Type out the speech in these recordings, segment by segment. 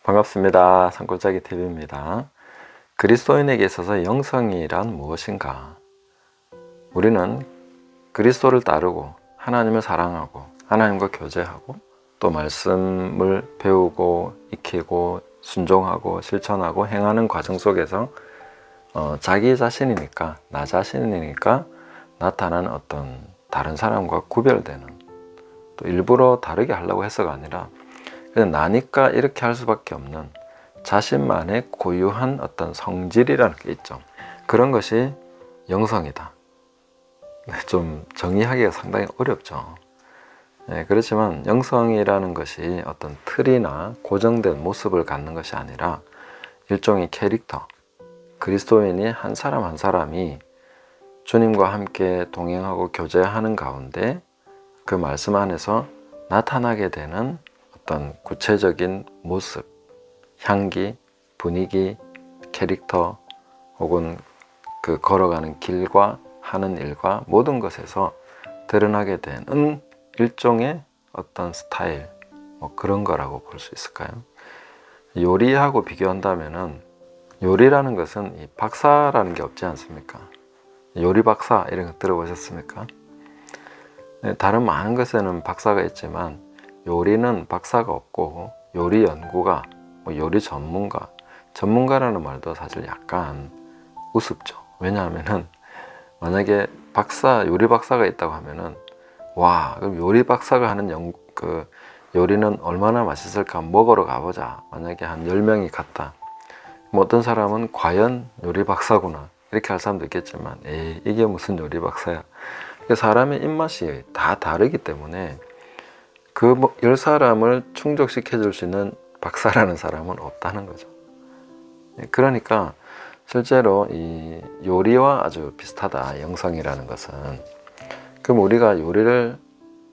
반갑습니다. 산골짜기 TV입니다. 그리스도인에게 있어서 영성이란 무엇인가? 우리는 그리스도를 따르고 하나님을 사랑하고 하나님과 교제하고 또 말씀을 배우고 익히고 순종하고 실천하고 행하는 과정 속에서 자기 자신이니까 나 자신이니까 나타나는 어떤 다른 사람과 구별되는, 또 일부러 다르게 하려고 해서가 아니라 그냥 나니까 이렇게 할 수밖에 없는 자신만의 고유한 어떤 성질이라는 게 있죠. 그런 것이 영성이다. 좀 정의하기가 상당히 어렵죠. 그렇지만 영성이라는 것이 어떤 틀이나 고정된 모습을 갖는 것이 아니라 일종의 캐릭터, 그리스도인이 한 사람 한 사람이 주님과 함께 동행하고 교제하는 가운데 그 말씀 안에서 나타나게 되는 어떤 구체적인 모습, 향기, 분위기, 캐릭터 혹은 그 걸어가는 길과 하는 일과 모든 것에서 드러나게 되는 일종의 어떤 스타일, 그런 거라고 볼 수 있을까요? 요리하고 비교한다면은 요리라는 것은 이 박사라는 게 없지 않습니까? 요리 박사 이런 거 들어보셨습니까? 다른 많은 것에는 박사가 있지만 요리는 박사가 없고 요리 연구가, 요리 전문가라는 말도 사실 약간 우습죠. 왜냐하면은 만약에 요리 박사가 있다고 하면은 와, 그럼 요리 박사가 하는 요리는 얼마나 맛있을까 먹으러 가보자. 만약에 한 10명이 갔다. 어떤 사람은 과연 요리 박사구나 이렇게 할 사람도 있겠지만 에이, 이게 무슨 요리 박사야. 사람의 입맛이 다 다르기 때문에 그 10사람을 충족시켜 줄 수 있는 박사라는 사람은 없다는 거죠. 그러니까 실제로 이 요리와 아주 비슷하다, 영성이라는 것은. 그럼 우리가 요리를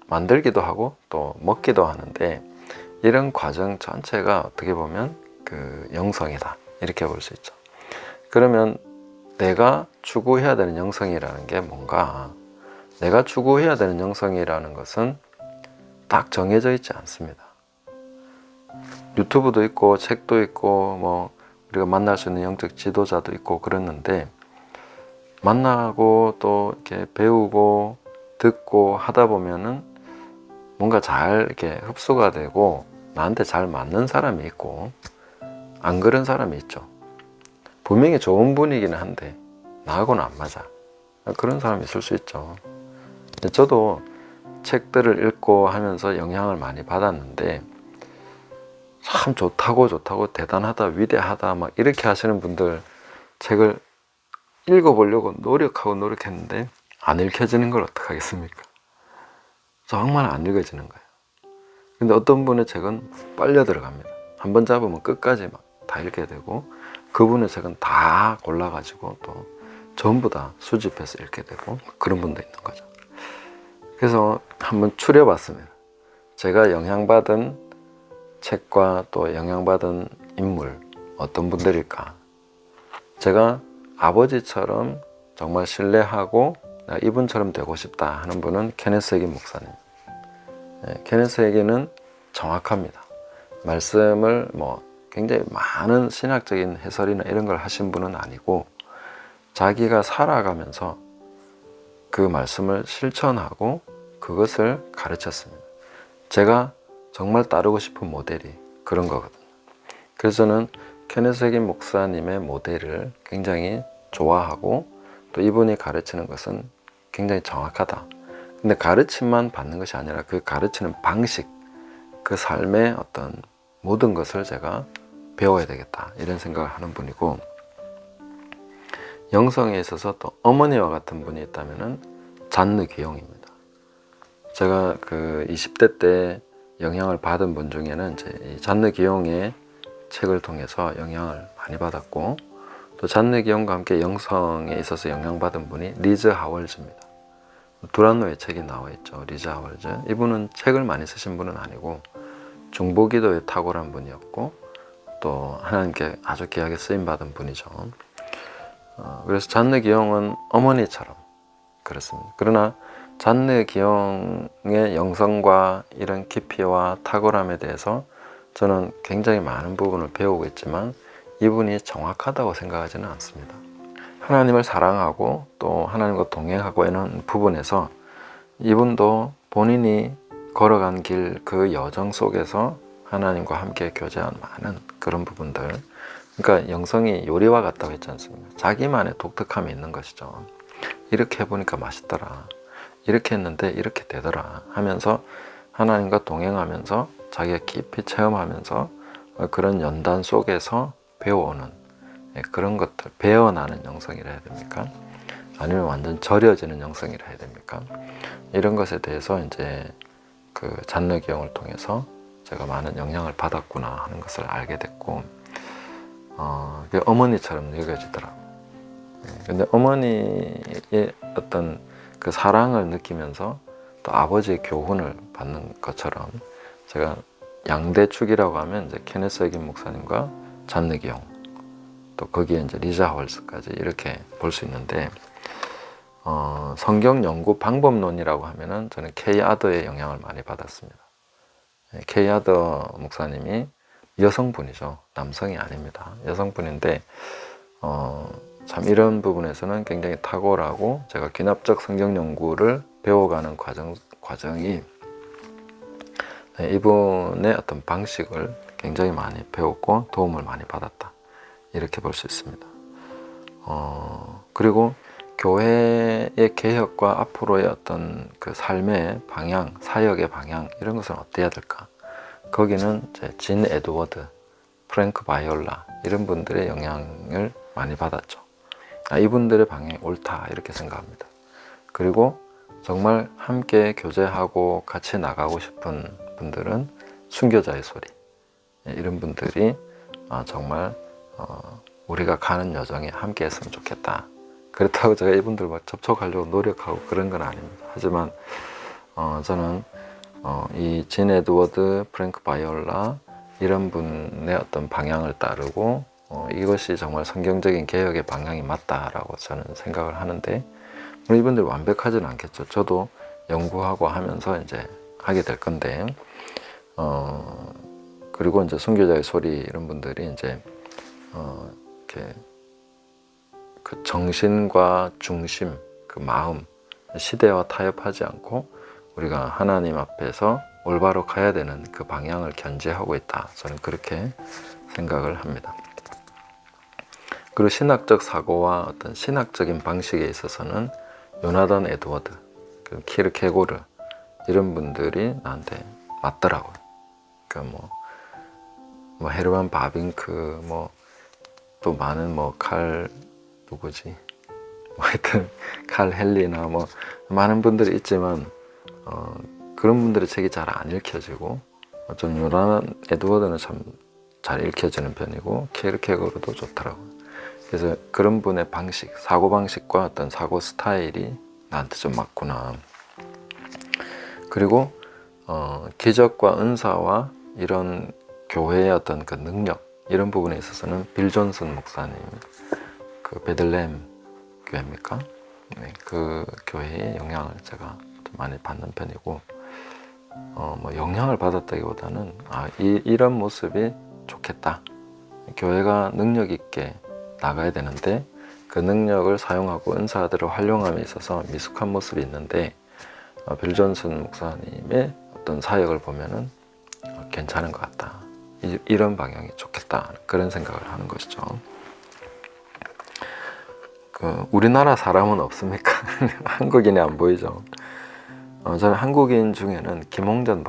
만들기도 하고 또 먹기도 하는데 이런 과정 전체가 어떻게 보면 그 영성이다, 이렇게 볼 수 있죠. 그러면 내가 추구해야 되는 영성이라는 게 뭔가? 내가 추구해야 되는 영성이라는 것은 딱 정해져 있지 않습니다. 유튜브도 있고 책도 있고 우리가 만날 수 있는 영적 지도자도 있고 그랬는데, 만나고 또 이렇게 배우고 듣고 하다 보면은 뭔가 잘 이렇게 흡수가 되고 나한테 잘 맞는 사람이 있고 안 그런 사람이 있죠. 분명히 좋은 분이기는 한데 나하고는 안 맞아. 그런 사람이 있을 수 있죠. 저도 책들을 읽고 하면서 영향을 많이 받았는데 참 좋다고 대단하다 위대하다 막 이렇게 하시는 분들 책을 읽어보려고 노력했는데 안 읽혀지는 걸 어떡하겠습니까? 정말 안 읽어지는 거예요. 근데 어떤 분의 책은 빨려 들어갑니다. 한번 잡으면 끝까지 막 다 읽게 되고, 그분의 책은 다 골라가지고 또 전부 다 수집해서 읽게 되고 그런 분도 있는 거죠. 그래서 한번 추려봤습니다. 제가 영향받은 책과 또 영향받은 인물 어떤 분들일까? 제가 아버지처럼 정말 신뢰하고 내가 이분처럼 되고 싶다 하는 분은 케네스 해긴 목사님. 케네스 해긴은 정확합니다. 말씀을 굉장히 많은 신학적인 해설이나 이런 걸 하신 분은 아니고 자기가 살아가면서 그 말씀을 실천하고 그것을 가르쳤습니다. 제가 정말 따르고 싶은 모델이 그런 거거든요. 그래서 저는 케네스 해긴 목사님의 모델을 굉장히 좋아하고 또 이분이 가르치는 것은 굉장히 정확하다. 근데 가르침만 받는 것이 아니라 그 가르치는 방식, 그 삶의 어떤 모든 것을 제가 배워야 되겠다, 이런 생각을 하는 분이고, 영성에 있어서 또 어머니와 같은 분이 있다면은 잔느 기용입니다. 제가 그 20대 때 영향을 받은 분 중에는 이제 이 잔느 기용의 책을 통해서 영향을 많이 받았고, 또 잔느 기용과 함께 영성에 있어서 영향받은 분이 리즈 하월즈입니다. 두란노의 책이 나와 있죠. 리즈 하월즈. 이분은 책을 많이 쓰신 분은 아니고 중보기도에 탁월한 분이었고 또 하나님께 아주 귀하게 쓰임받은 분이죠. 그래서 잔느 기용은 어머니처럼 그렇습니다. 그러나 잔느 기용의 영성과 이런 깊이와 탁월함에 대해서 저는 굉장히 많은 부분을 배우고 있지만 이분이 정확하다고 생각하지는 않습니다. 하나님을 사랑하고 또 하나님과 동행하고 있는 부분에서 이분도 본인이 걸어간 길 그 여정 속에서 하나님과 함께 교제한 많은 그런 부분들, 그러니까 영성이 요리와 같다고 했지 않습니까? 자기만의 독특함이 있는 것이죠. 이렇게 해보니까 맛있더라, 이렇게 했는데 이렇게 되더라 하면서 하나님과 동행하면서 자기가 깊이 체험하면서 그런 연단 속에서 배워오는 그런 것들, 배어나는 영성이라 해야 됩니까? 아니면 완전 절여지는 영성이라 해야 됩니까? 이런 것에 대해서 이제 그 잔느기용을 통해서 제가 많은 영향을 받았구나 하는 것을 알게 됐고, 어머니처럼 느껴지더라고요. 근데 어머니의 어떤 그 사랑을 느끼면서 또 아버지의 교훈을 받는 것처럼 제가 양대축이라고 하면 이제 케네스 에긴 목사님과 잔느기용, 또 거기에 이제 리자 홀스까지 이렇게 볼 수 있는데, 성경 연구 방법론이라고 하면은 저는 케이 아더의 영향을 많이 받았습니다. 케이 아더 목사님이 여성분이죠. 남성이 아닙니다. 여성분인데 참 이런 부분에서는 굉장히 탁월하고, 제가 귀납적 성경 연구를 배워가는 과정이 이분의 어떤 방식을 굉장히 많이 배웠고 도움을 많이 받았다, 이렇게 볼 수 있습니다. 그리고 교회의 개혁과 앞으로의 어떤 그 삶의 방향, 사역의 방향, 이런 것은 어때야 될까? 거기는 이제 진 에드워드, 프랭크 바이올라 이런 분들의 영향을 많이 받았죠. 이분들의 방향이 옳다, 이렇게 생각합니다. 그리고 정말 함께 교제하고 같이 나가고 싶은 분들은 순교자의 소리, 이런 분들이 정말 우리가 가는 여정에 함께 했으면 좋겠다. 그렇다고 제가 이분들 막 접촉하려고 노력하고 그런 건 아닙니다. 하지만 저는 이 진 에드워드, 프랭크 바이올라 이런 분의 어떤 방향을 따르고 이것이 정말 성경적인 개혁의 방향이 맞다라고 저는 생각을 하는데, 물론 이분들이 완벽하지는 않겠죠. 저도 연구하고 하면서 이제 하게 될 건데, 그리고 이제 순교자의 소리 이런 분들이 이제 이렇게 그 정신과 중심, 그 마음, 시대와 타협하지 않고 우리가 하나님 앞에서 올바로 가야 되는 그 방향을 견지하고 있다, 저는 그렇게 생각을 합니다. 그리고 신학적 사고와 어떤 신학적인 방식에 있어서는 요나단 에드워드, 키르케고르 이런 분들이 나한테 맞더라고요. 그러니까 뭐 헤르만 바빙크, 또 많은 칼 누구지? 하여튼 칼 헨리나 많은 분들이 있지만 그런 분들의 책이 잘 안 읽혀지고, 저는 요나단 에드워드는 참 잘 읽혀지는 편이고 키르케고르도 좋더라고요. 그래서 그런 분의 방식, 사고방식과 어떤 사고 스타일이 나한테 좀 맞구나. 그리고 기적과 은사와 이런 교회의 어떤 그 능력, 이런 부분에 있어서는 빌 존슨 목사님, 그 베들레헴 교회입니까? 네, 그 교회의 영향을 제가 좀 많이 받는 편이고, 영향을 받았다기보다는 이런 모습이 좋겠다. 교회가 능력 있게 나가야 되는데 그 능력을 사용하고 은사들을 활용함에 있어서 미숙한 모습이 있는데, 빌 존슨 목사님의 어떤 사역을 보면은 괜찮은 것 같다, 이런 방향이 좋겠다, 그런 생각을 하는 것이죠. 우리나라 사람은 없습니까? 한국인이 안 보이죠. 저는 한국인 중에는 김홍전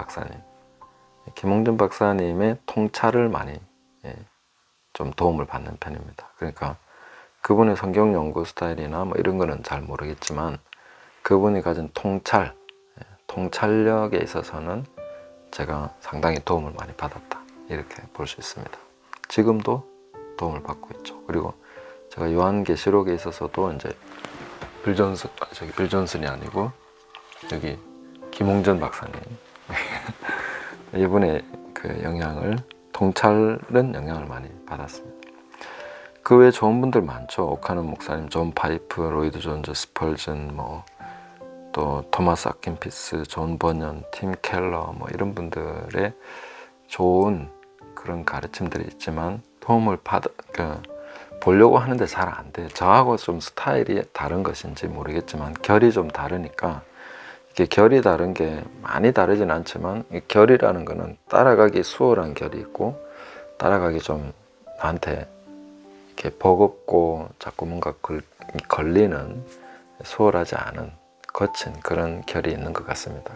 박사님의 통찰을 많이 좀 도움을 받는 편입니다. 그러니까 그분의 성경 연구 스타일이나 이런 거는 잘 모르겠지만 그분이 가진 통찰력에 있어서는 제가 상당히 도움을 많이 받았다, 이렇게 볼 수 있습니다. 지금도 도움을 받고 있죠. 그리고 제가 요한계시록에 있어서도 이제 빌 존슨이 아니고 여기 김홍전 박사님 이분의 그 영향을, 통찰은 영향을 많이 받았습니다. 그 외에 좋은 분들 많죠. 오카는 목사님, 존 파이프, 로이드 존즈, 스펄전, 또 토마스 아킨피스, 존 버년, 팀 켈러 이런 분들의 좋은 그런 가르침들이 있지만 도움을 보려고 하는데 잘 안 돼요. 저하고 좀 스타일이 다른 것인지 모르겠지만 결이 좀 다르니까, 이게 결이 다른 게 많이 다르진 않지만, 이 결이라는 거는 따라가기 수월한 결이 있고 따라가기 좀 나한테 이렇게 버겁고 자꾸 뭔가 걸리는, 수월하지 않은 거친 그런 결이 있는 것 같습니다.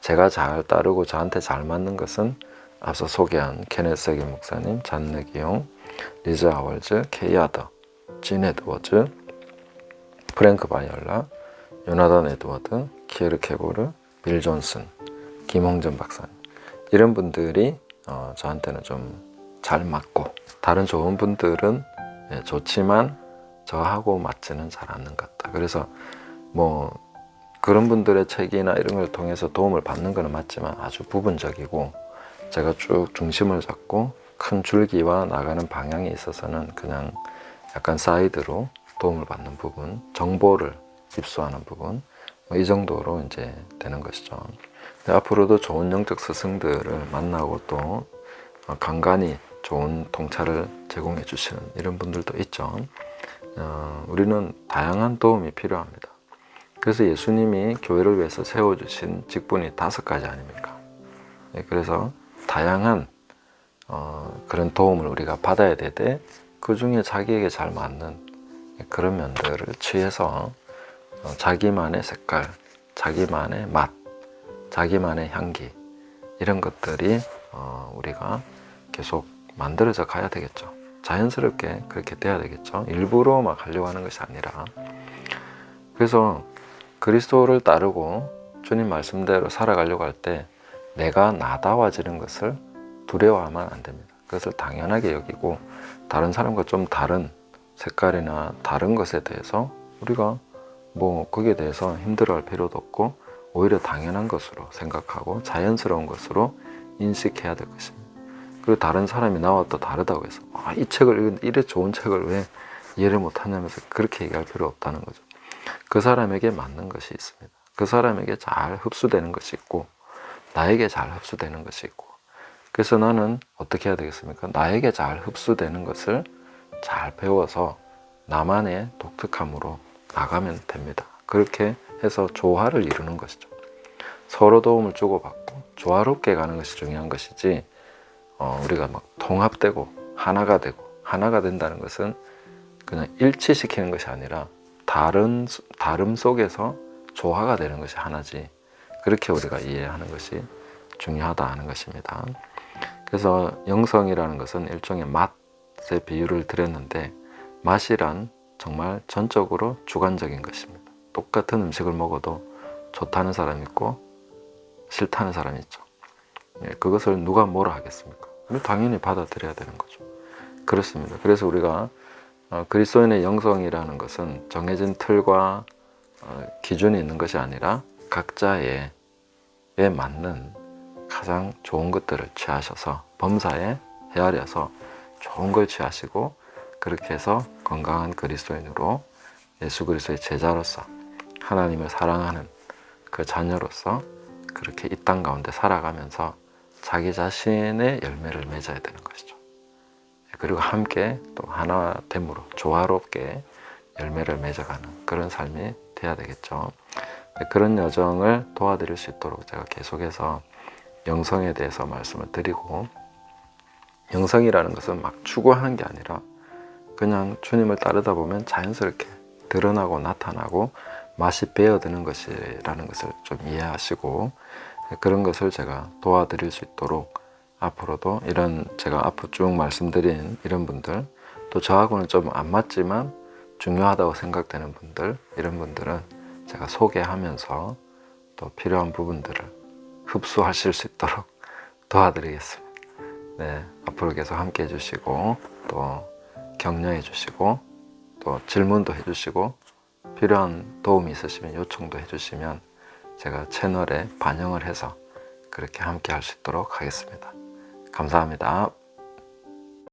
제가 잘 따르고 저한테 잘 맞는 것은 앞서 소개한 케네스 세긴 목사님, 잔 느기용, 리즈 하월즈, 케이 아더, 진 에드워즈, 프랭크 바이올라, 요나단 에드워드, 키에르 케보르, 빌 존슨, 김홍전 박사님, 이런 분들이 저한테는 좀 잘 맞고, 다른 좋은 분들은 좋지만 저하고 맞지는 잘 않는 것 같다. 그래서 뭐 그런 분들의 책이나 이런 걸 통해서 도움을 받는 거는 맞지만 아주 부분적이고, 제가 쭉 중심을 잡고 큰 줄기와 나가는 방향에 있어서는 그냥 약간 사이드로 도움을 받는 부분, 정보를 입수하는 부분, 이 정도로 이제 되는 것이죠. 앞으로도 좋은 영적 스승들을 만나고 또 간간히 좋은 통찰을 제공해 주시는 이런 분들도 있죠. 우리는 다양한 도움이 필요합니다. 그래서 예수님이 교회를 위해서 세워주신 직분이 5가지 아닙니까? 그래서 다양한 그런 도움을 우리가 받아야 되되, 그 중에 자기에게 잘 맞는 그런 면들을 취해서 자기만의 색깔, 자기만의 맛, 자기만의 향기, 이런 것들이 우리가 계속 만들어져 가야 되겠죠. 자연스럽게 그렇게 돼야 되겠죠. 일부러 막 하려고 하는 것이 아니라. 그래서 그리스도를 따르고 주님 말씀대로 살아가려고 할 때 내가 나다워지는 것을 두려워하면 안 됩니다. 그것을 당연하게 여기고, 다른 사람과 좀 다른 색깔이나 다른 것에 대해서 우리가 뭐 거기에 대해서 힘들어할 필요도 없고, 오히려 당연한 것으로 생각하고 자연스러운 것으로 인식해야 될 것입니다. 그리고 다른 사람이 나와 또 다르다고 해서 이 책을 읽는데 이래 좋은 책을 왜 이해를 못하냐면서 그렇게 얘기할 필요 없다는 거죠. 그 사람에게 맞는 것이 있습니다. 그 사람에게 잘 흡수되는 것이 있고, 나에게 잘 흡수되는 것이 있고. 그래서 나는 어떻게 해야 되겠습니까? 나에게 잘 흡수되는 것을 잘 배워서 나만의 독특함으로 나가면 됩니다. 그렇게 해서 조화를 이루는 것이죠. 서로 도움을 주고받고 조화롭게 가는 것이 중요한 것이지, 우리가 막 통합되고 하나가 되고, 하나가 된다는 것은 그냥 일치시키는 것이 아니라 다름 속에서 조화가 되는 것이 하나지, 그렇게 우리가 이해하는 것이 중요하다 하는 것입니다. 그래서 영성이라는 것은 일종의 맛의 비유를 드렸는데, 맛이란 정말 전적으로 주관적인 것입니다. 똑같은 음식을 먹어도 좋다는 사람이 있고 싫다는 사람이 있죠. 그것을 누가 뭐라 하겠습니까? 당연히 받아들여야 되는 거죠. 그렇습니다. 그래서 우리가 그리스도인의 영성이라는 것은 정해진 틀과 기준이 있는 것이 아니라 각자에 맞는 가장 좋은 것들을 취하셔서, 범사에 헤아려서 좋은 걸 취하시고, 그렇게 해서 건강한 그리스도인으로, 예수 그리스도의 제자로서, 하나님을 사랑하는 그 자녀로서 그렇게 이 땅 가운데 살아가면서 자기 자신의 열매를 맺어야 되는 것이죠. 그리고 함께 또 하나됨으로 조화롭게 열매를 맺어가는 그런 삶이 돼야 되겠죠. 그런 여정을 도와드릴 수 있도록 제가 계속해서 영성에 대해서 말씀을 드리고, 영성이라는 것은 막 추구하는 게 아니라 그냥 주님을 따르다 보면 자연스럽게 드러나고 나타나고 맛이 배어드는 것이라는 것을 좀 이해하시고, 그런 것을 제가 도와드릴 수 있도록 앞으로도 이런 제가 앞으로 쭉 말씀드린 이런 분들, 또 저하고는 좀 안 맞지만 중요하다고 생각되는 분들, 이런 분들은 제가 소개하면서 또 필요한 부분들을 흡수하실 수 있도록 도와드리겠습니다. 네, 앞으로 계속 함께 해주시고, 또 격려해 주시고, 또 질문도 해주시고, 필요한 도움이 있으시면 요청도 해주시면 제가 채널에 반영을 해서 그렇게 함께 할 수 있도록 하겠습니다. 감사합니다.